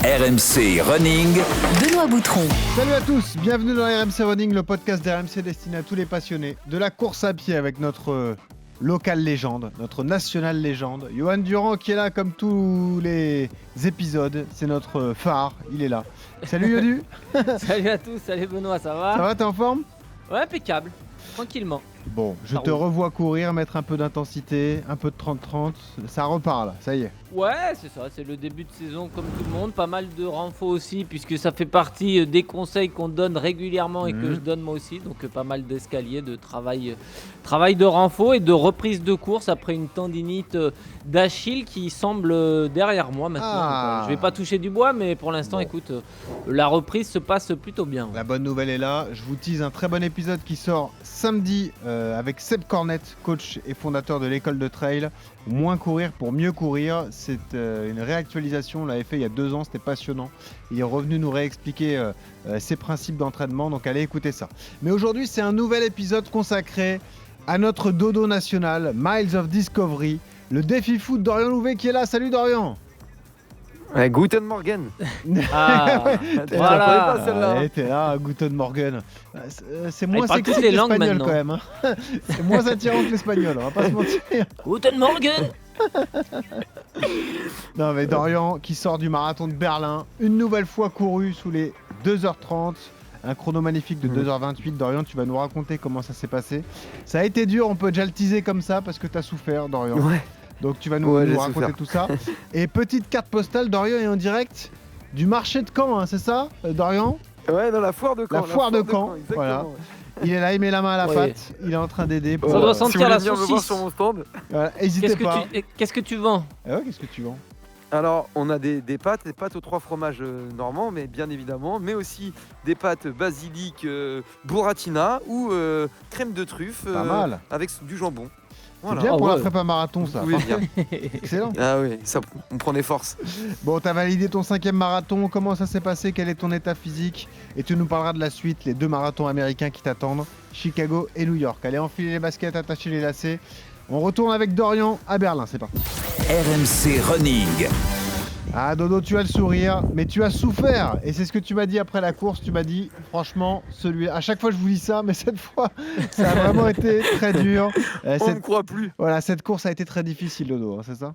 RMC Running. Benoît Boutron. Salut à tous, bienvenue dans RMC Running, le podcast d'RMC destiné à tous les passionnés de la course à pied avec notre local légende, notre national légende. Johan Durand qui est là comme tous les épisodes, c'est notre phare, il est là. Salut Yodu. Salut à tous, salut Benoît, ça va? Ça va, t'es en forme? Ouais, impeccable, tranquillement. Bon, je Ça te roule. revois courir, mettre un peu d'intensité, un peu de 30-30, ça repart là, ça y est. Ouais, c'est ça, c'est le début de saison comme tout le monde, pas mal de renfos aussi, puisque ça fait partie des conseils qu'on donne régulièrement et que je donne moi aussi, donc pas mal d'escaliers, de travail de renfos et de reprise de course après une tendinite d'Achille qui semble derrière moi maintenant. Ah. Donc, je vais pas toucher du bois, mais pour l'instant, Bon. écoute, la reprise se passe plutôt bien. La bonne nouvelle est là, je vous tease un très bon épisode qui sort samedi avec Seb Cornette, coach et fondateur de l'école de trail. Moins courir pour mieux courir, c'est une réactualisation, on l'avait fait il y a 2 ans, c'était passionnant. Il est revenu nous réexpliquer ses principes d'entraînement, donc allez écouter ça. Mais aujourd'hui c'est un nouvel épisode consacré à notre dodo national, Miles of Discovery, le défi foot Dorian Louvet qui est là. Salut Dorian. Guten Morgen. Ah, T'es voilà. là. Pas celle-là. Ouais, t'es là, Guten Morgen. C'est moins parle sexy toutes que les langues l'espagnol maintenant. quand même. Hein. C'est moins attirant que l'espagnol, on va pas se mentir. Guten Morgen. Non mais Dorian qui sort du marathon de Berlin, une nouvelle fois couru sous les 2h30, un chrono magnifique de 2h28. Dorian, tu vas nous raconter comment ça s'est passé. Ça a été dur, on peut déjà le teaser comme ça parce que t'as souffert Dorian. Ouais. Donc tu vas nous Ouais, j'ai raconter souffert. tout ça. Et petite carte postale, Dorian est en direct du marché de Caen, hein, c'est ça Dorian? Ouais, dans la foire de Caen. La foire de Caen, exactement. voilà. Il est là, il met la main à la Ouais. pâte, il est en train d'aider. Pour, Ça doit Si sentir vous voulez la venir me voir saucisse. sur mon stand. voilà, hésitez pas. Qu'est-ce que tu vends? Ah ouais, qu'est-ce que tu vends? Alors, on a des pâtes aux 3 fromages normands, mais bien évidemment, mais aussi des pâtes basilic burrata ou crème de truffe Pas mal. avec du jambon. C'est Voilà. bien Ah pour la ouais. prépa marathon ça. Vous pouvez venir. Excellent. Ah oui, ça, on prend des forces. Bon, t'as validé ton 5e marathon, comment ça s'est passé, quel est ton état physique? Et tu nous parleras de la suite, les 2 marathons américains qui t'attendent, Chicago et New York. Allez, enfilez les baskets, attachez les lacets. On retourne avec Dorian à Berlin, c'est parti. RMC Running. Ah Dodo, tu as le sourire, mais tu as souffert. Et c'est ce que tu m'as dit après la course, tu m'as dit, franchement, à chaque fois je vous dis ça, mais cette fois, ça a vraiment été très dur. On ne me croit plus. Voilà, cette course a été très difficile, Dodo, hein, c'est ça?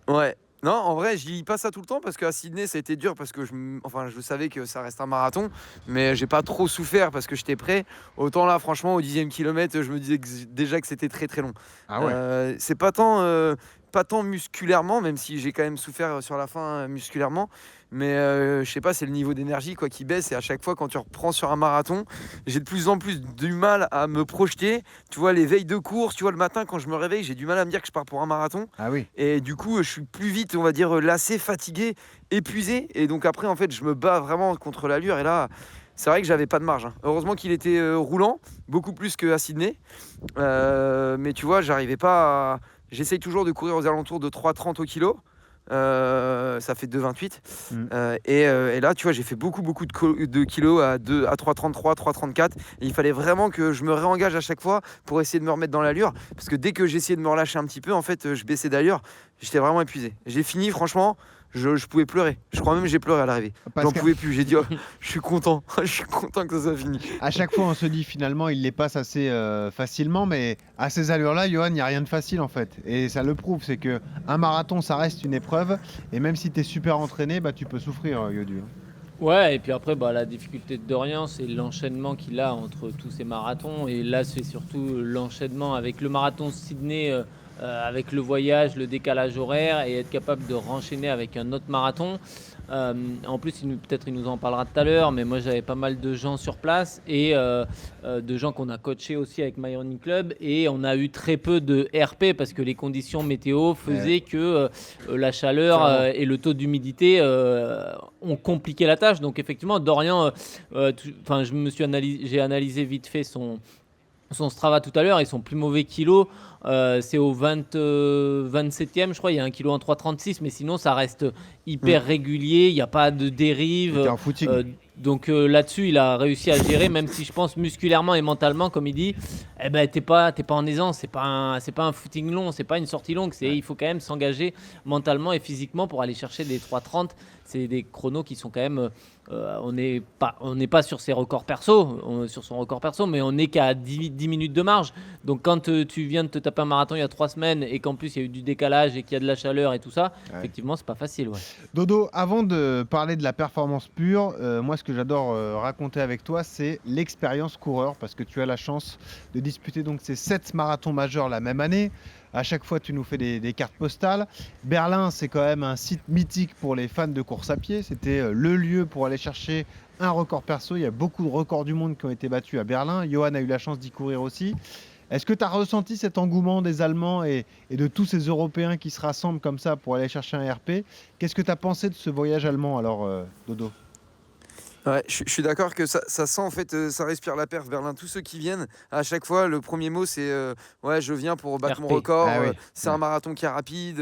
Ouais. Non, en vrai, je dis pas ça tout le temps parce qu'à Sydney, ça a été dur parce que je savais que ça reste un marathon, mais j'ai pas trop souffert parce que j'étais prêt. Autant là, franchement, au 10e kilomètre, je me disais déjà que c'était très très long. Ah ouais. C'est pas tant musculairement, même si j'ai quand même souffert sur la fin musculairement. Mais je sais pas, c'est le niveau d'énergie quoi qui baisse et à chaque fois quand tu reprends sur un marathon, j'ai de plus en plus du mal à me projeter. Tu vois, les veilles de course, tu vois, le matin quand je me réveille, j'ai du mal à me dire que je pars pour un marathon. Ah oui. Et du coup, je suis plus vite, on va dire, lassé, fatigué, épuisé. Et donc après, en fait, je me bats vraiment contre l'allure. Et là, c'est vrai que j'avais pas de marge. Hein. Heureusement qu'il était roulant, beaucoup plus qu'à Sydney. Mais tu vois, j'arrivais pas à... J'essaye toujours de courir aux alentours de 3,30 au kilo. Ça fait 2,28. Et là, tu vois, j'ai fait beaucoup de kilos à 3,33, 3,34. Et il fallait vraiment que je me réengage à chaque fois pour essayer de me remettre dans l'allure. Parce que dès que j'essayais de me relâcher un petit peu, en fait, je baissais d'allure. J'étais vraiment épuisé. J'ai fini, franchement, je pouvais pleurer. Je crois même que j'ai pleuré à l'arrivée. Parce J'en que- pouvais plus. J'ai dit, oh, je suis content. Je suis content que ça soit fini. À chaque fois, on se dit finalement, il les passe assez facilement, mais à ces allures-là, Johan, il n'y a rien de facile en fait. Et ça le prouve, c'est que un marathon, ça reste une épreuve, et même si tu es super entraîné, bah, tu peux souffrir, Yodu. Ouais, et puis après, la difficulté de Dorian, c'est l'enchaînement qu'il a entre tous ces marathons. Et là, c'est surtout l'enchaînement avec le marathon Sydney, avec le voyage, le décalage horaire, et être capable de renchaîner avec un autre marathon. En plus, peut-être il nous en parlera tout à l'heure, mais moi j'avais pas mal de gens sur place et de gens qu'on a coachés aussi avec My Running Club, et on a eu très peu de RP parce que les conditions météo faisaient que la chaleur et le taux d'humidité ont compliqué la tâche. Donc effectivement, Dorian, j'ai analysé vite fait son Strava tout à l'heure, et son plus mauvais kilo, c'est au 27e, je crois. Il y a un kilo en 3,36, mais sinon ça reste hyper régulier, il n'y a pas de dérive. T'es en footing. Donc là-dessus, il a réussi à gérer, même si je pense musculairement et mentalement, comme il dit, t'es pas en aisance, c'est pas un footing long, c'est pas une sortie longue, il faut quand même s'engager mentalement et physiquement pour aller chercher des 3:30. C'est des chronos qui sont quand même, on n'est pas sur ses records perso, sur son record perso, mais on n'est qu'à 10 minutes de marge. Donc quand tu viens de te taper un marathon il y a 3 semaines et qu'en plus il y a eu du décalage et qu'il y a de la chaleur et tout ça, effectivement, c'est pas facile. Ouais. Dodo, avant de parler de la performance pure, moi ce que j'adore raconter avec toi, c'est l'expérience coureur, parce que tu as la chance de disputer donc ces 7 marathons majeurs la même année. À chaque fois, tu nous fais des cartes postales. Berlin, c'est quand même un site mythique pour les fans de course à pied. C'était le lieu pour aller chercher un record perso. Il y a beaucoup de records du monde qui ont été battus à Berlin. Johan a eu la chance d'y courir aussi. Est-ce que tu as ressenti cet engouement des Allemands et de tous ces Européens qui se rassemblent comme ça pour aller chercher un RP? Qu'est-ce que tu as pensé de ce voyage allemand alors, Dodo? Ouais, je suis d'accord que ça sent en fait, ça respire la perf. Berlin, tous ceux qui viennent, à chaque fois, le premier mot c'est ouais, je viens pour battre mon RP. record. Ah oui. C'est un marathon qui est rapide.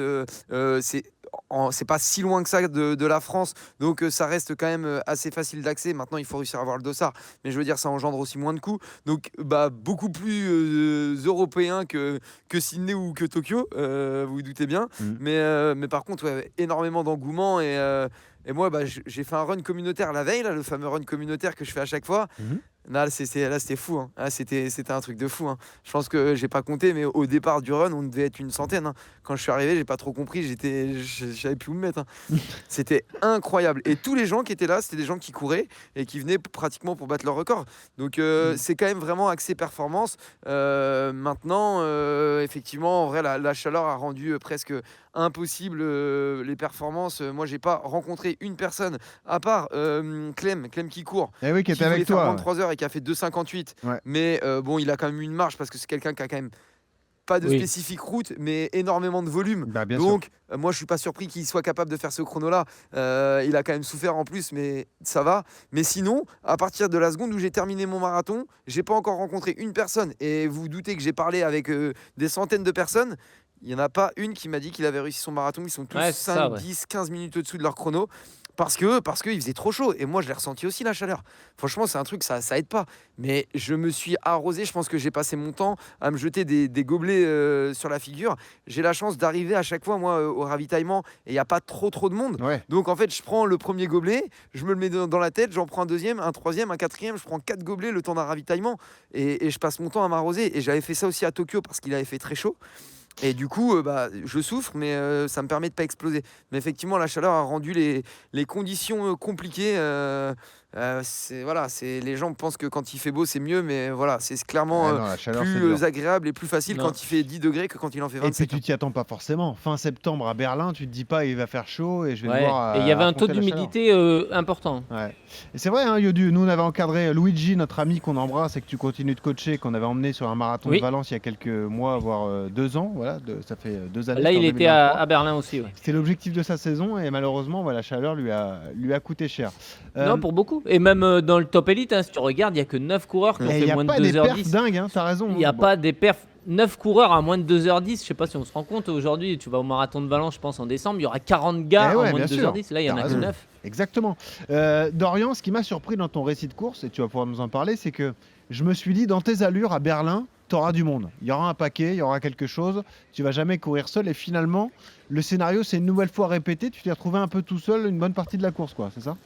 C'est pas si loin que ça de la France, donc ça reste quand même assez facile d'accès. Maintenant, il faut réussir à avoir le dossard, mais je veux dire, ça engendre aussi moins de coûts. Donc, beaucoup plus européen que Sydney ou que Tokyo, vous vous doutez bien. Mais par contre, ouais, énormément d'engouement et moi, j'ai fait un run communautaire la veille, là, le fameux run communautaire que je fais à chaque fois. Là, c'était fou. Hein. Là, c'était un truc de fou. Hein. Je pense que j'ai pas compté, mais au départ du run, on devait être une centaine. Hein. Quand je suis arrivé, j'ai pas trop compris. Je savais plus où me mettre. Hein. C'était incroyable. Et tous les gens qui étaient là, c'était des gens qui couraient et qui venaient pratiquement pour battre leur record. Donc, c'est quand même vraiment axé performance. Maintenant, effectivement, en vrai, la chaleur a rendu presque impossible les performances. Moi, j'ai pas rencontré une personne à part Clem qui court. Eh oui, qui était avec voulait faire toi. 23 heures et qui a fait 2,58. Ouais. Mais bon, il a quand même eu une marge parce que c'est quelqu'un qui a quand même pas de spécifique route, mais énormément de volume. Bien Donc, moi, je suis pas surpris qu'il soit capable de faire ce chrono-là. Il a quand même souffert en plus, mais ça va. Mais sinon, à partir de la seconde où j'ai terminé mon marathon, j'ai pas encore rencontré une personne. Et vous vous doutez que j'ai parlé avec des centaines de personnes. Il n'y en a pas une qui m'a dit qu'il avait réussi son marathon. Ils sont tous 5, 10, 15 minutes au-dessous de leur chrono. Parce qu'il faisait trop chaud. Et moi, je l'ai ressenti aussi, la chaleur. Franchement, c'est un truc, ça aide pas. Mais je me suis arrosé. Je pense que j'ai passé mon temps à me jeter des gobelets sur la figure. J'ai la chance d'arriver à chaque fois, moi, au ravitaillement. Et il n'y a pas trop de monde. Ouais. Donc, en fait, je prends le premier gobelet. Je me le mets dans la tête. J'en prends un deuxième, un troisième, un quatrième. Je prends 4 gobelets le temps d'un ravitaillement. Et je passe mon temps à m'arroser. Et j'avais fait ça aussi à Tokyo parce qu'il avait fait très chaud. Et du coup, je souffre, mais ça me permet de pas exploser. Mais effectivement, la chaleur a rendu les conditions compliquées. Les gens pensent que quand il fait beau, c'est mieux, mais voilà, c'est clairement la chaleur, c'est plus dur. agréable et plus facile Non. quand il fait 10 degrés que quand il en fait Et puis 27. tu t'y attends pas forcément. Fin septembre à Berlin, tu te dis pas il va faire chaud et je vais Ouais. devoir. Et il y avait un taux affronter la chaleur. d'humidité important. Ouais. Et c'est vrai, hein, Yodu, nous on avait encadré Luigi, notre ami qu'on embrasse et que tu continues de coacher, qu'on avait emmené sur un marathon de Valence il y a quelques mois, voire 2 ans. Voilà, ça fait 2 années. Là, il c'était en était 2023. à Berlin aussi. Ouais. C'était l'objectif de sa saison et malheureusement, la chaleur lui a coûté cher. Non, pour beaucoup. Et même dans le top élite, hein, si tu regardes, il n'y a que 9 coureurs qui ont Il n'y fait a moins de pas des perfs 2h10. dingues, hein, t'as raison. Il n'y a pas des perfs. 9 coureurs à moins de 2h10. Je sais pas si on se rend compte aujourd'hui. Tu vas au marathon de Valence, je pense, en décembre. Il y aura 40 gars Eh ouais, en moins de bien sûr. 2h10. Là, il y en T'as a que raison. 9. Exactement. Dorian, ce qui m'a surpris dans ton récit de course, et tu vas pouvoir nous en parler, c'est que je me suis dit, dans tes allures à Berlin, tu auras du monde. Il y aura un paquet, il y aura quelque chose. Tu vas jamais courir seul. Et finalement, le scénario s'est une nouvelle fois répété. Tu t'es retrouvé un peu tout seul une bonne partie de la course, quoi. C'est ça?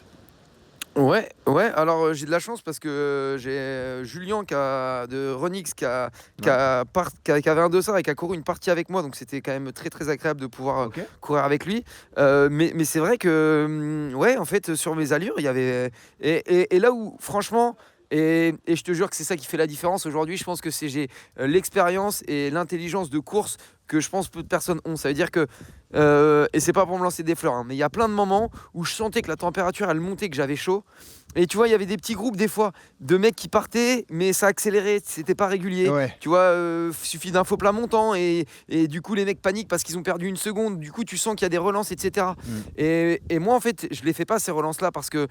Ouais. Alors j'ai de la chance parce que j'ai Julien de Renix qui avait un dossard et qui a couru une partie avec moi, donc c'était quand même très très agréable de pouvoir Ok. courir avec lui. Mais c'est vrai que ouais, en fait, sur mes allures, il y avait et là où franchement. Et je te jure que c'est ça qui fait la différence aujourd'hui. Je pense que j'ai l'expérience et l'intelligence de course que je pense peu de personnes ont. Ça veut dire que et c'est pas pour me lancer des fleurs, hein, mais il y a plein de moments où je sentais que la température elle montait, que j'avais chaud. Et tu vois, il y avait des petits groupes des fois de mecs qui partaient, mais ça accélérait, c'était pas régulier. Ouais. Tu vois, suffit d'un faux plat montant et du coup les mecs paniquent parce qu'ils ont perdu une seconde. Du coup, tu sens qu'il y a des relances, etc. Et moi, en fait, je les fais pas ces relances-là parce que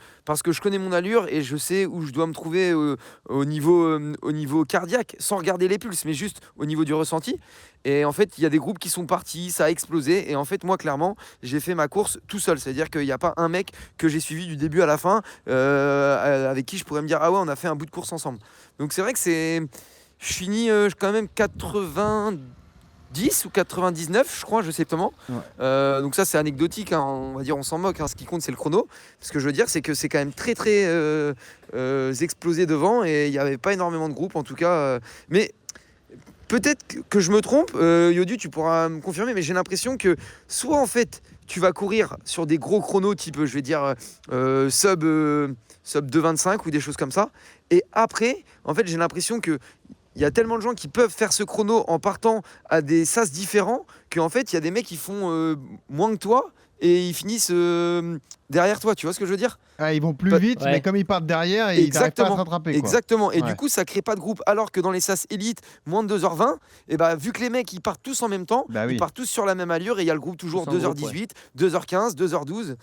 je connais mon allure et je sais où je dois me trouver au niveau cardiaque, sans regarder les pulses, mais juste au niveau du ressenti. Et en fait, il y a des groupes qui sont partis, ça a explosé. Et en fait, moi, clairement, j'ai fait ma course tout seul. C'est-à-dire qu'il n'y a pas un mec que j'ai suivi du début à la fin avec qui je pourrais me dire, ah ouais, on a fait un bout de course ensemble. Donc c'est vrai que je finis quand même 90 ou 99, je crois, je sais comment. Ouais. Donc ça, c'est anecdotique, hein, on va dire, on s'en moque. Hein. Ce qui compte, c'est le chrono. Ce que je veux dire, c'est que c'est quand même très, très explosé devant et il n'y avait pas énormément de groupes, en tout cas. Mais peut-être que je me trompe, Yodu, tu pourras me confirmer, mais j'ai l'impression que soit, en fait, tu vas courir sur des gros chronos, type, je vais dire, sub 2,25 ou des choses comme ça. Et après, en fait, j'ai l'impression que il y a tellement de gens qui peuvent faire ce chrono en partant à des sas différents qu'en fait, il y a des mecs qui font moins que toi et ils finissent derrière toi. Tu vois ce que je veux dire? Ah, ils vont plus Bah, vite, ouais. mais comme ils partent derrière, ils n'arrivent pas à se rattraper. Quoi. Exactement. Et Ouais. du coup, ça crée pas de groupe. Alors que dans les sas élites, moins de 2h20, et bah, vu que les mecs ils partent tous en même temps, Bah oui. ils partent tous sur la même allure et il y a le groupe toujours Tous en groupe, 2h18, 2h15, 2h12.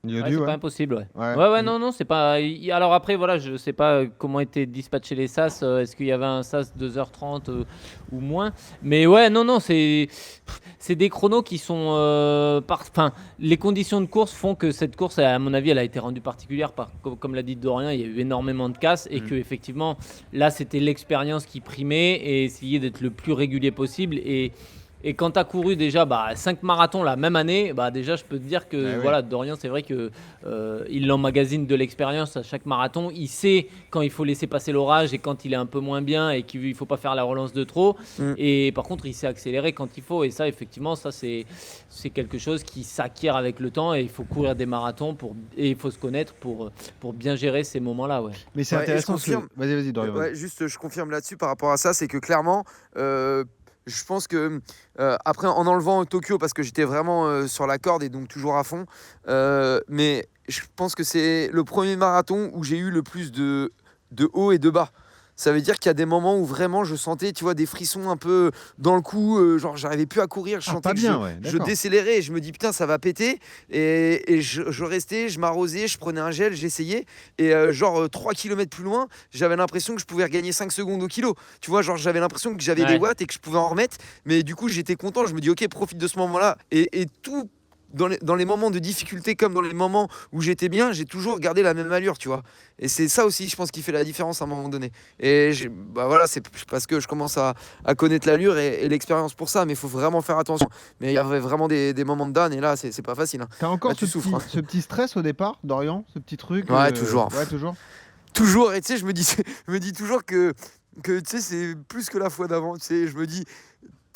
Yodu, c'est ouais. pas impossible, ouais. Ouais. Ouais, non, c'est pas. Alors après, voilà, je sais pas comment étaient dispatchés les sas. Est-ce qu'il y avait un sas 2h30 ou moins? Mais ouais, non, c'est des chronos qui sont. Enfin, les conditions de course font que cette course, à mon avis, elle a été rendue particulière. Comme l'a dit Dorian, il y a eu énormément de casses et que effectivement, là, c'était l'expérience qui primait et essayer d'être le plus régulier possible. Et quand tu as couru déjà 5 marathons la même année, déjà je peux te dire que oui. Dorian, c'est vrai que il emmagasine de l'expérience à chaque marathon. Il sait quand il faut laisser passer l'orage et quand il est un peu moins bien et qu'il ne faut pas faire la relance de trop. Et par contre, il sait accélérer quand il faut. Et ça, effectivement, c'est quelque chose qui s'acquiert avec le temps. Et il faut courir des marathons et il faut se connaître pour bien gérer ces moments-là. Ouais. Mais c'est Ouais, et je intéressant. confirme. Vas-y, Dorian. vas-y. Ouais, juste, je confirme là-dessus par rapport à ça, c'est que clairement, je pense que après, en enlevant Tokyo, parce que j'étais vraiment sur la corde et donc toujours à fond, mais je pense que c'est le premier marathon où j'ai eu le plus de haut et de bas. Ça veut dire qu'il y a des moments où vraiment je sentais, tu vois, des frissons un peu dans le cou, genre j'arrivais plus à courir, je Ah, sentais pas que bien, ouais. je D'accord. décélérais et je me dis putain ça va péter et je restais, je m'arrosais, je prenais un gel, j'essayais et 3 km plus loin, j'avais l'impression que je pouvais regagner 5 secondes au kilo. Tu vois, genre j'avais l'impression que j'avais des Ouais. watts et que je pouvais en remettre, mais du coup j'étais content, je me dis ok, profite de ce moment-là et tout. Dans les moments de difficulté comme dans les moments où j'étais bien, j'ai toujours gardé la même allure, tu vois. Et c'est ça aussi, je pense, qui fait la différence à un moment donné. Et voilà, c'est parce que je commence à connaître l'allure et l'expérience pour ça, mais il faut vraiment faire attention. Mais il y avait vraiment des moments de down, et là, c'est pas facile. Hein. T'as encore Là, tu souffres. Hein. ce petit stress au départ, Dorian? Ce petit truc Ouais, toujours. Ouais, toujours. Toujours, et tu sais, je me dis toujours que tu sais, c'est plus que la fois d'avant. Tu sais, je me dis.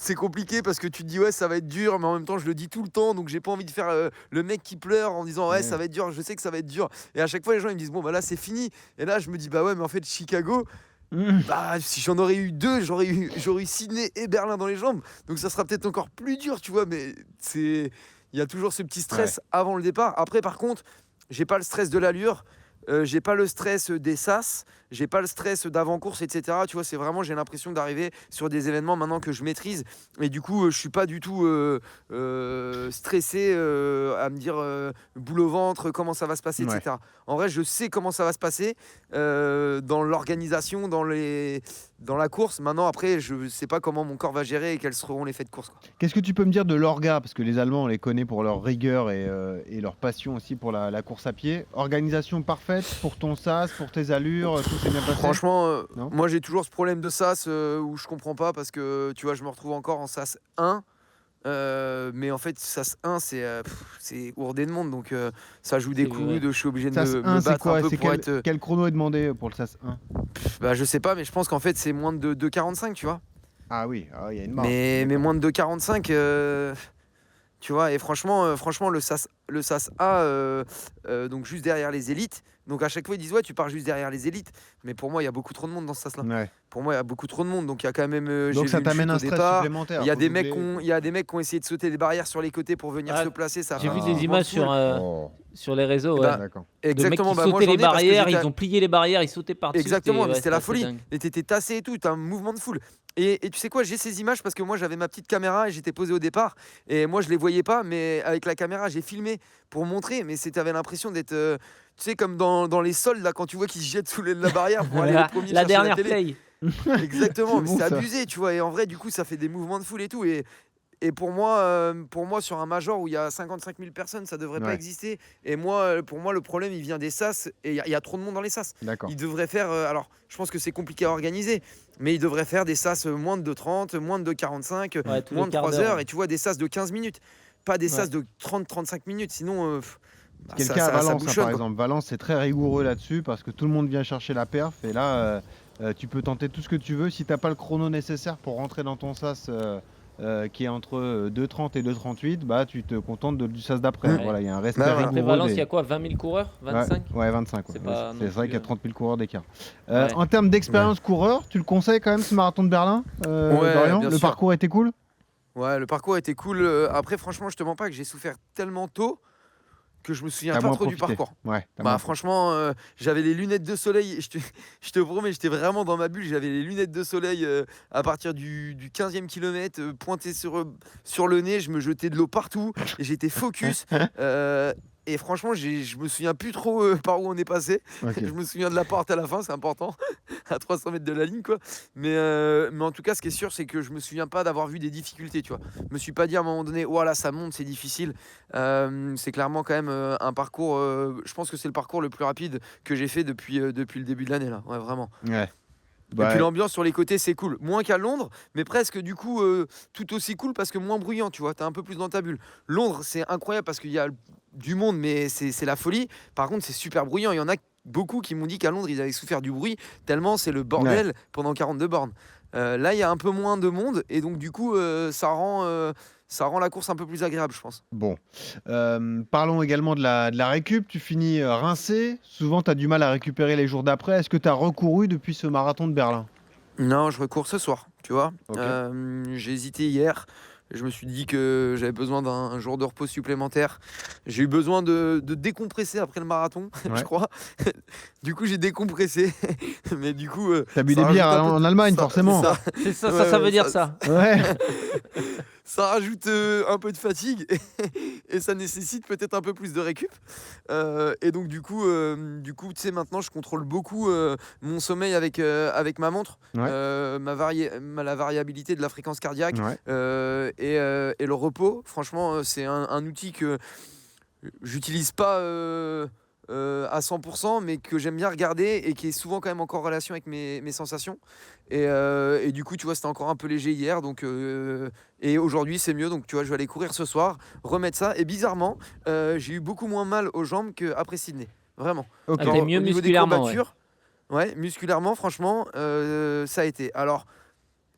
C'est compliqué parce que tu te dis ouais ça va être dur mais en même temps je le dis tout le temps donc j'ai pas envie de faire le mec qui pleure en disant ouais ça va être dur, je sais que ça va être dur et à chaque fois les gens ils me disent bon bah là c'est fini et là je me dis bah ouais mais en fait Chicago bah si j'en aurais eu deux j'aurais eu Sydney et Berlin dans les jambes donc ça sera peut-être encore plus dur tu vois mais il y a toujours ce petit stress avant le départ. Après par contre j'ai pas le stress de l'allure, j'ai pas le stress des sas, j'ai pas le stress d'avant-course, etc. Tu vois, c'est vraiment, j'ai l'impression d'arriver sur des événements maintenant que je maîtrise. Et du coup, je suis pas du tout stressé à me dire boule au ventre, comment ça va se passer, etc. En vrai, je sais comment ça va se passer dans l'organisation, dans la course. Maintenant, après, je sais pas comment mon corps va gérer et quels seront les faits de course. Quoi. Qu'est-ce que tu peux me dire de l'orga? Parce que les Allemands, on les connaît pour leur rigueur et leur passion aussi pour la course à pied. Organisation parfaite pour ton sas, pour tes allures, tout s'est bien passé? Franchement, Non moi j'ai toujours ce problème de sas où je comprends pas parce que tu vois, je me retrouve encore en sas 1. Mais en fait, sas 1, c'est ourdé de monde donc ça joue des C'est coups. vrai. Je suis obligé de Sas me 1, c'est battre quoi? un peu C'est pour être. quel chrono est demandé pour le sas 1? Bah, je sais pas, mais je pense qu'en fait, c'est moins de 2,45, tu vois. Ah oui, il y a une marge. Mais moins de 2,45, tu vois. Et franchement, le sas A, donc juste derrière les élites. Donc à chaque fois, ils disent ouais, tu pars juste derrière les élites. Mais pour moi, il y a beaucoup trop de monde dans ce sas-là. Ouais. Pour moi, il y a beaucoup trop de monde. Donc il y a quand même. J'ai Donc vu ça une t'amène chute un au stress départ. supplémentaire. Il y a faut des mecs doubler. il y a des mecs qui ont essayé de sauter des barrières sur les côtés pour venir Ah, se placer. Ça J'ai fait vu un des mouvement images de foule. sur les réseaux. Eh Ouais. ben, D'accord. Exactement. De mecs Bah, qui moi, sautaient j'en les ai parce que barrières, j'étais ils ont plié les barrières, ils sautaient par-dessus. Exactement, mais c'était la assez folie. dingue. Et t'étais tassé et tout, t'as un mouvement de foule. Et tu sais quoi, j'ai ces images parce que moi j'avais ma petite caméra et j'étais posé au départ. Et moi je les voyais pas, mais avec la caméra j'ai filmé pour montrer. Mais t'avais l'impression d'être, tu sais, comme dans les sols là, quand tu vois qu'ils se jettent sous la barrière pour aller les premiers La chercher dernière télé. play. Exactement, C'est mais bon, c'est ça. abusé, tu vois. Et en vrai, du coup, ça fait des mouvements de foule et tout. Et pour moi, sur un major où il y a 55 000 personnes, ça devrait pas Ouais. exister. Et moi, pour moi, le problème, il vient des sas. Et il y a trop de monde dans les sas. D'accord. Ils devraient faire. Alors, je pense que c'est compliqué à organiser, mais ils devraient faire des sas moins de 2,30, moins de 2,45, Ouais, tous moins les de quarts 3 d'heure. heures. Et tu vois, des sas de 15 minutes. Pas des sas Ouais. de 30-35 minutes. Sinon, C'est le ça, cas à ça Valence, hein, bouchonne, par quoi. exemple. Valence, c'est très rigoureux là-dessus parce que tout le monde vient chercher la perf. Et là, tu peux tenter tout ce que tu veux. Si tu n'as pas le chrono nécessaire pour rentrer dans ton sas qui est entre 2,30 et 2,38, bah, tu te contentes du sas d'après. Ouais. Voilà, il y a un respect Bah, voilà. Après rigoureux. Valence, il y a quoi, 20 000 coureurs, 25? Ouais, 25. C'est Ouais. pas C'est non vrai plus, qu'il y a 30 000 coureurs d'écart. Ouais. En termes d'expérience coureur, tu le conseilles quand même ce marathon de Berlin, Ouais, Dorian? bien Le sûr. parcours était cool? Ouais, le parcours était cool. Après, franchement, je te mens pas que j'ai souffert tellement tôt que je me souviens T'as pas moins trop du profité. parcours. Ouais, t'as Bah moins franchement, j'avais les lunettes de soleil, et je te promets, j'étais vraiment dans ma bulle, j'avais les lunettes de soleil à partir du 15e kilomètre, pointées sur le nez, je me jetais de l'eau partout, et j'étais focus. Et franchement, je me souviens plus trop par où on est passé. profité. Je Ok. me souviens de la porte à la fin, c'est important, à 300 mètres de la ligne, quoi. Mais en tout cas, ce qui est sûr, c'est que je me souviens pas d'avoir vu des difficultés, tu vois. Je me suis pas dit à un moment donné, voilà, ça monte, c'est difficile. C'est clairement quand même un parcours, je pense que c'est le parcours le plus rapide que j'ai fait depuis le début de l'année, là. Ouais, vraiment. Ouais. Et Bah, puis l'ambiance sur les côtés, c'est cool. Moins qu'à Londres, mais presque du coup tout aussi cool parce que moins bruyant, tu vois. T'es un peu plus dans ta bulle. Londres, c'est incroyable parce qu'il y a du monde, mais c'est la folie. Par contre, c'est super bruyant. Il y en a beaucoup qui m'ont dit qu'à Londres, ils avaient souffert du bruit tellement c'est le bordel pendant 42 bornes. Là, il y a un peu moins de monde et donc du coup, ça rend la course un peu plus agréable, je pense. bon. Parlons également de la récup. Tu finis rincé. Souvent, tu as du mal à récupérer les jours d'après. Est-ce que tu as recouru depuis ce marathon de Berlin? Non, je recours ce soir, tu vois. Ok. J'ai hésité hier. Je me suis dit que j'avais besoin d'un jour de repos supplémentaire. J'ai eu besoin de décompresser après le marathon, je Ouais. crois. Du coup, j'ai décompressé. Mais du coup, T'as bu ça des bières rajoute un peu en Allemagne, forcément. Ça, C'est ça, Ouais, ça veut ouais, dire ça. Ouais. ça rajoute un peu de fatigue et ça nécessite peut-être un peu plus de récup. Et donc du coup, tu sais, maintenant, je contrôle beaucoup mon sommeil avec ma montre, Ouais. la variabilité de la fréquence cardiaque. Ouais. Et le repos, franchement, c'est un outil que j'utilise pas à 100%, mais que j'aime bien regarder et qui est souvent quand même encore en relation avec mes sensations. Et du coup, tu vois, c'était encore un peu léger hier. Et aujourd'hui, c'est mieux. Donc, tu vois, je vais aller courir ce soir, remettre ça. Et bizarrement, j'ai eu beaucoup moins mal aux jambes qu'après Sydney. Vraiment. Ok. Ah, t'es mieux Au niveau des musculairement, courbatures, ouais, musculairement, franchement, ça a été. Alors,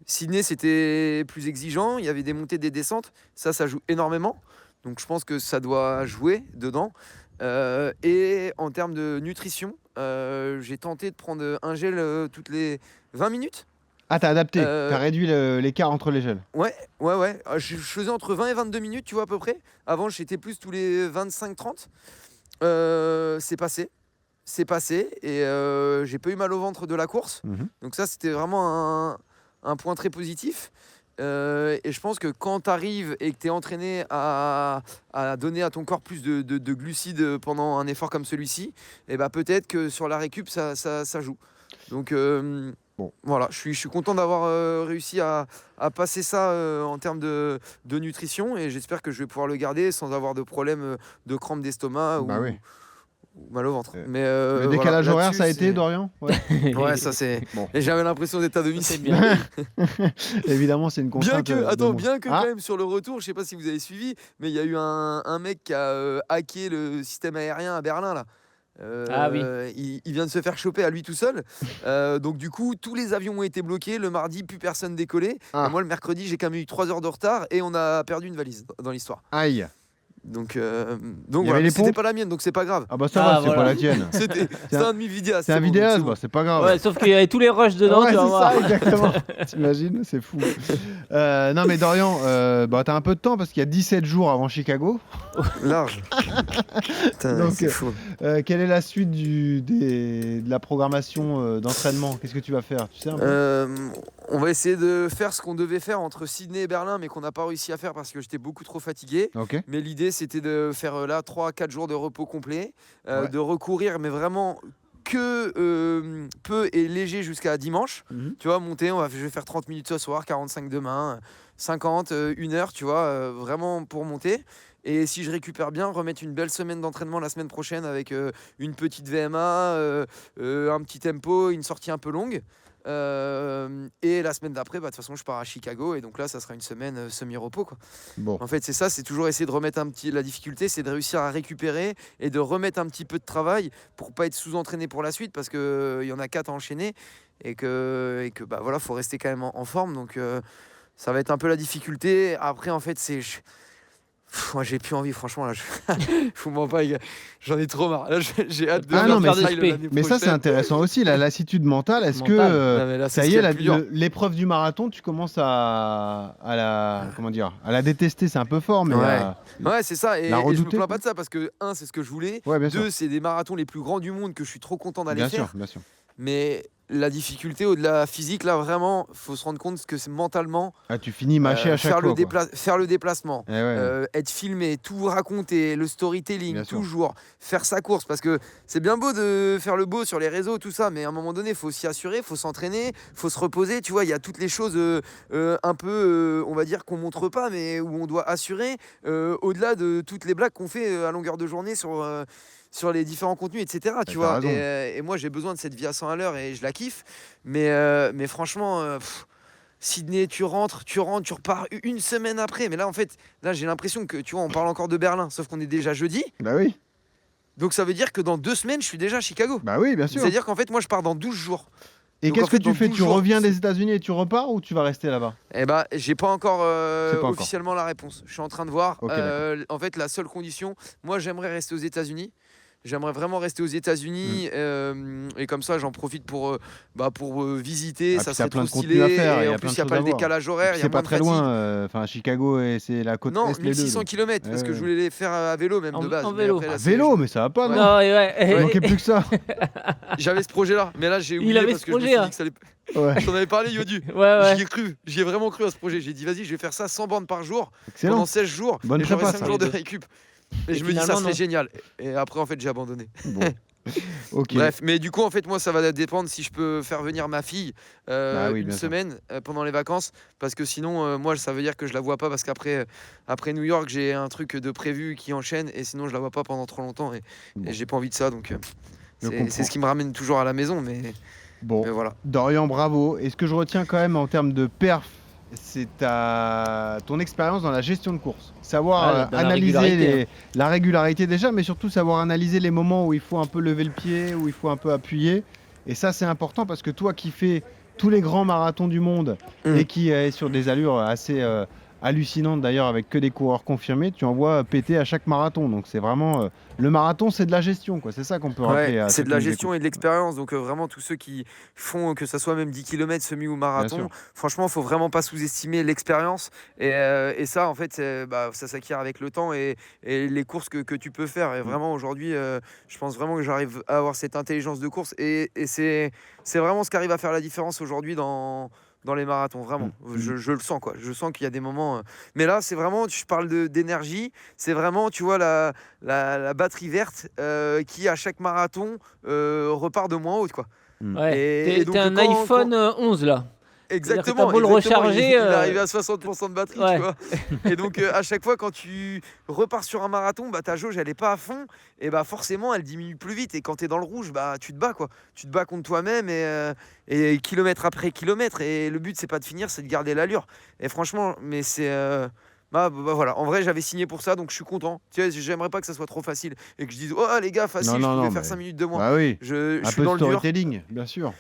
Sydney, c'était plus exigeant. Il y avait des montées, des descentes. Ça joue énormément. Donc, je pense que ça doit jouer dedans. Et en termes de nutrition, j'ai tenté de prendre un gel toutes les 20 minutes. Ah, t'as adapté. Euh, T'as réduit l'écart entre les gels. Ouais. Je faisais entre 20 et 22 minutes, tu vois, à peu près. Avant, j'étais plus tous les 25-30. C'est passé. Et j'ai pas eu mal au ventre de la course. Mhm. Donc ça, c'était vraiment un point très positif. Et je pense que quand tu arrives et que tu es entraîné à donner à ton corps plus de glucides pendant un effort comme celui-ci, et bah peut-être que sur la récup, ça joue. Donc Bon. voilà, je suis content d'avoir réussi à passer ça en termes de nutrition et j'espère que je vais pouvoir le garder sans avoir de problème de crampes d'estomac Bah oui. ou mal au ventre. Mais Le décalage voilà, horaire, ça a là-dessus, été, Dorian? Ouais. Ouais, ça c'est. Bon. Et j'avais l'impression d'être à C'est domicile. bien. Évidemment, c'est une contrainte. Bien que Ah. quand même sur le retour, je sais pas si vous avez suivi, mais il y a eu un mec qui a hacké le système aérien à Berlin là. Ah oui. Il vient de se faire choper à lui tout seul. Donc du coup, tous les avions ont été bloqués. Le mardi, plus personne décollait. Ah. Et moi, le mercredi, j'ai quand même eu 3 heures de retard et on a perdu une valise dans l'histoire. Aïe. Donc avait voilà, les mais c'était pompes pas la mienne, donc c'est pas grave. Ah bah ça Ah, va, c'est voilà. pas la tienne. C'était un demi-vidéaste. C'est un bon, donc vidéaste, c'est bon. bah, c'est pas grave. Ouais, sauf qu'il y avait tous les rushs dedans, Ouais, tu vas c'est voir. ça, exactement. T'imagines, c'est fou. Non, mais Dorian, bah, t'as un peu de temps parce qu'il y a 17 jours avant Chicago. Large. Putain, Donc, c'est fou. Quelle est la suite de la programmation d'entraînement? Qu'est-ce que tu vas faire? Tu sais un peu On va essayer de faire ce qu'on devait faire entre Sydney et Berlin, mais qu'on n'a pas réussi à faire parce que j'étais beaucoup trop fatigué. Ok. Mais l'idée, c'était de faire là 3-4 jours de repos complet, Ouais. de recourir, mais vraiment que peu et léger jusqu'à dimanche. Mhm. Tu vois, monter, je vais faire 30 minutes ce soir, 45 demain, 50, 1 heure, tu vois, vraiment pour monter. Et si je récupère bien, remettre une belle semaine d'entraînement la semaine prochaine avec une petite VMA, un petit tempo, une sortie un peu longue. Et la semaine d'après, de toute façon, je pars à Chicago. Et donc là, ça sera une semaine semi-repos, quoi. Bon. En fait, c'est ça, c'est toujours essayer de remettre la difficulté, c'est de réussir à récupérer et de remettre un petit peu de travail pour pas être sous-entraîné pour la suite parce qu'il y en a 4 à enchaîner et que bah, voilà, faut rester quand même en forme. Donc ça va être un peu la difficulté. Après, en fait, moi, j'ai plus envie, franchement. Là, je vous mens pas, les gars. J'en ai trop marre. Là, j'ai hâte de Ah non, mais faire c'est- des trails l'année Mais ça, c'est prochaine. intéressant aussi, la lassitude mentale. Est-ce que Mentale. Non, mais là, c'est ça ce y qu'il est, y a de plus dur. l'épreuve du marathon, tu commences à la détester, c'est un peu fort, mais Ouais. Ouais, c'est ça. Et La je me redouter, plains quoi. pas de ça parce que, un, c'est ce que je voulais. Ouais, bien sûr. Deux, c'est des marathons les plus grands du monde que je suis trop content d'aller Bien faire. sûr, bien sûr. Mais la difficulté au-delà physique, là, vraiment, faut se rendre compte que c'est mentalement Ah, tu finis mâché à chaque faire, fois. quoi. faire le déplacement, Eh ouais. être filmé, tout raconter, le storytelling, Bien sûr. toujours faire sa course. Parce que c'est bien beau de faire le beau sur les réseaux, tout ça, mais à un moment donné, il faut s'y assurer, il faut s'entraîner, il faut se reposer. Tu vois, il y a toutes les choses un peu, on va dire, qu'on montre pas, mais où on doit assurer, au-delà de toutes les blagues qu'on fait à longueur de journée sur les différents contenus, etc. Tu t'as vois. raison. Et moi, j'ai besoin de cette vie à 100 à l'heure et je la kiffe. Mais franchement, Sydney, tu rentres, tu repars une semaine après. Mais là, en fait, là, j'ai l'impression que, tu vois, on parle encore de Berlin, sauf qu'on est déjà jeudi. Bah oui, Donc ça veut dire que dans 2 semaines, je suis déjà à Chicago. bah oui, bien sûr. C'est-à-dire qu'en fait, moi, je pars dans 12 jours. Et donc, qu'est-ce en fait, que tu dans fais? 12 Tu jours, reviens c'est- des États-Unis et tu repars ou tu vas rester là-bas? Eh bah, j'ai pas encore C'est pas encore. officiellement la réponse. Je suis en train de voir. Ok, En fait, la seule condition, moi, j'aimerais rester aux États-Unis. J'aimerais vraiment rester aux États-Unis et comme ça, j'en profite pour visiter. Ah, Ça puis serait t'as plein trop de contenu stylé. à faire, il y Et a en plein plus, de il n'y a choses pas à le voir. décalage horaire. Il y C'est a moins pas de très fatigue. loin. Enfin, Chicago, et c'est la côte Non, est, les 1600 deux. km parce que Ouais. je voulais les faire à vélo même En- de base. en Mais vélo. après, là, À c'est- vélo, mais ça va pas, non? Non, ouais. Il manquait plus que ça. J'avais ce projet-là, mais là j'ai oublié avait parce ce que je me projet, suis hein. dit que ça allait. Ouais, Je t'en avais parlé, Yodu. Ouais. J'y ai cru, j'y ai vraiment cru à ce projet. J'ai dit, vas-y, je vais faire ça 100 bornes par jour excellent. pendant 16 jours. Bonne et j'aurai prépa, 5 ça. jours de récup. Et Et je me dis, ça finalement, serait non. génial. Et après, en fait, j'ai abandonné. Bon. Ok. Bref, mais du coup, en fait, moi, ça va dépendre si je peux faire venir ma fille Bah oui, une bien sûr. semaine pendant les vacances. Parce que sinon, moi, ça veut dire que je la vois pas. Parce qu'après après New York, j'ai un truc de prévu qui enchaîne. Et sinon, je la vois pas pendant trop longtemps. Et Bon. j'ai pas envie de ça. Donc, Je c'est comprends. ce qui me ramène toujours à la maison. Mais Bon, voilà. Dorian, bravo. Et ce que je retiens quand même en termes de perf, c'est ton expérience dans la gestion de course. Savoir Ah, dans la analyser régularité, la régularité déjà, mais surtout savoir analyser les moments où il faut un peu lever le pied, où il faut un peu appuyer. Et ça, c'est important parce que toi qui fais tous les grands marathons du monde et qui est sur des allures assez hallucinantes d'ailleurs avec que des coureurs confirmés, tu en vois péter à chaque marathon. Donc c'est vraiment... le marathon, c'est de la gestion, quoi. C'est ça qu'on peut rappeler. à C'est ceux de qui la nous gestion écoutent. et de l'expérience. Donc vraiment tous ceux qui font que ça soit même 10 km semi ou marathon, sûr. franchement, faut vraiment pas sous-estimer l'expérience. Et ça, en fait, ça s'acquiert avec le temps et les courses que tu peux faire. Et vraiment aujourd'hui, je pense vraiment que j'arrive à avoir cette intelligence de course. Et c'est vraiment ce qui arrive à faire la différence aujourd'hui dans les marathons, vraiment. Je le sens, quoi. Je sens qu'il y a des moments... Mais là, c'est vraiment, tu parles d'énergie, c'est vraiment, tu vois, la batterie verte qui, à chaque marathon, repart de moins haute, quoi. Ouais. Et donc, T'es un quand- iPhone 11 là. Exactement. t'as beau le exactement. recharger, Il est arrivé à 60% de batterie, ouais. tu vois. Et donc, à chaque fois, quand tu repars sur un marathon, bah, ta jauge, elle est pas à fond. Et bah, forcément, elle diminue plus vite. Et quand tu es dans le rouge, bah, tu te bats, quoi. Tu te bats contre toi-même et kilomètre après kilomètre. Et le but, c'est pas de finir, c'est de garder l'allure. Et franchement, mais c'est. Bah, voilà, en vrai j'avais signé pour ça donc je suis content. Tu sais, j'aimerais pas que ça soit trop facile et que je dise oh les gars facile, Non, je non, pouvais non, faire mais- 5 minutes de moins. Bah oui, Je un suis peu de dans le dur. storytelling, bien sûr.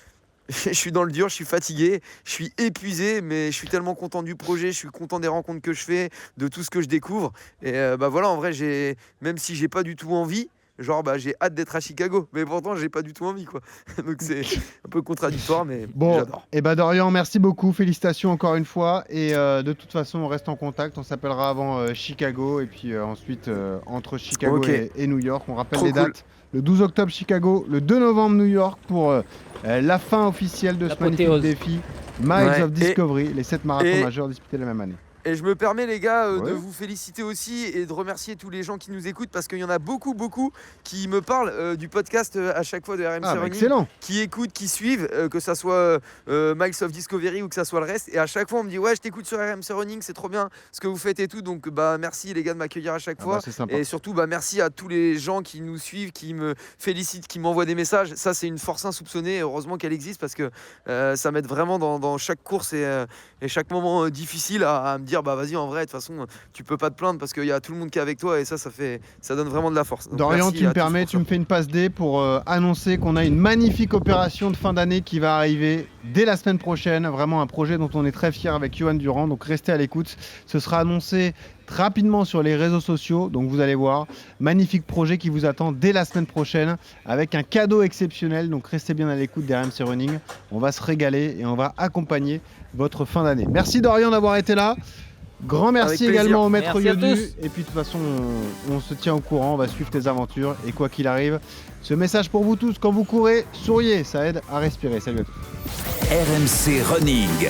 je suis dans le dur, je suis fatigué, je suis épuisé, mais je suis tellement content du projet, je suis content des rencontres que je fais, de tout ce que je découvre. Et voilà, en vrai, même si j'ai pas du tout envie, j'ai hâte d'être à Chicago, mais pourtant j'ai pas du tout envie, quoi. Donc c'est un peu contradictoire, mais Bon, j'adore. et Dorian, merci beaucoup, félicitations encore une fois. Et de toute façon, on reste en contact. On s'appellera avant Chicago et puis ensuite entre Chicago Ok. et New York. On rappelle Trop les cool. dates. Le 12 octobre Chicago, le 2 novembre New York pour la fin officielle de ce magnifique L'apothéose. défi Miles Ouais, of Discovery, les 7 marathons et- majeurs disputés la même année. Et je me permets, les gars, de Ouais. vous féliciter aussi et de remercier tous les gens qui nous écoutent parce qu'il y en a beaucoup qui me parlent du podcast à chaque fois de RMC Ah, bah, Running, excellent. qui écoutent, qui suivent, que ça soit Miles of Discovery ou que ça soit le reste. Et à chaque fois, on me dit ouais, je t'écoute sur RMC Running, c'est trop bien ce que vous faites et tout. Donc merci les gars de m'accueillir à chaque Ah, fois. bah, c'est sympa. Et surtout, merci à tous les gens qui nous suivent, qui me félicitent, qui m'envoient des messages. Ça, c'est une force insoupçonnée. Et heureusement qu'elle existe parce que ça m'aide vraiment dans chaque course et chaque moment difficile à me dire vas-y, en vrai, de toute façon, tu peux pas te plaindre parce qu'il y a tout le monde qui est avec toi et ça donne vraiment de la force. Donc, Dorian, merci tu me à tous permets, pour tu ça. me fais une passe D pour annoncer qu'on a une magnifique opération de fin d'année qui va arriver dès la semaine prochaine. Vraiment un projet dont on est très fier avec Johan Durand. Donc restez à l'écoute. Ce sera annoncé rapidement sur les réseaux sociaux. Donc vous allez voir, magnifique projet qui vous attend dès la semaine prochaine avec un cadeau exceptionnel. Donc restez bien à l'écoute des RMC Running. On va se régaler et on va accompagner votre fin d'année. Merci Dorian d'avoir été là. Grand merci Avec plaisir. également au maître Merci à Yodu. tous. Et puis de toute façon, on se tient au courant, on va suivre tes aventures. Et quoi qu'il arrive, ce message pour vous tous, quand vous courez, souriez, ça aide à respirer. Salut à tous. RMC Running.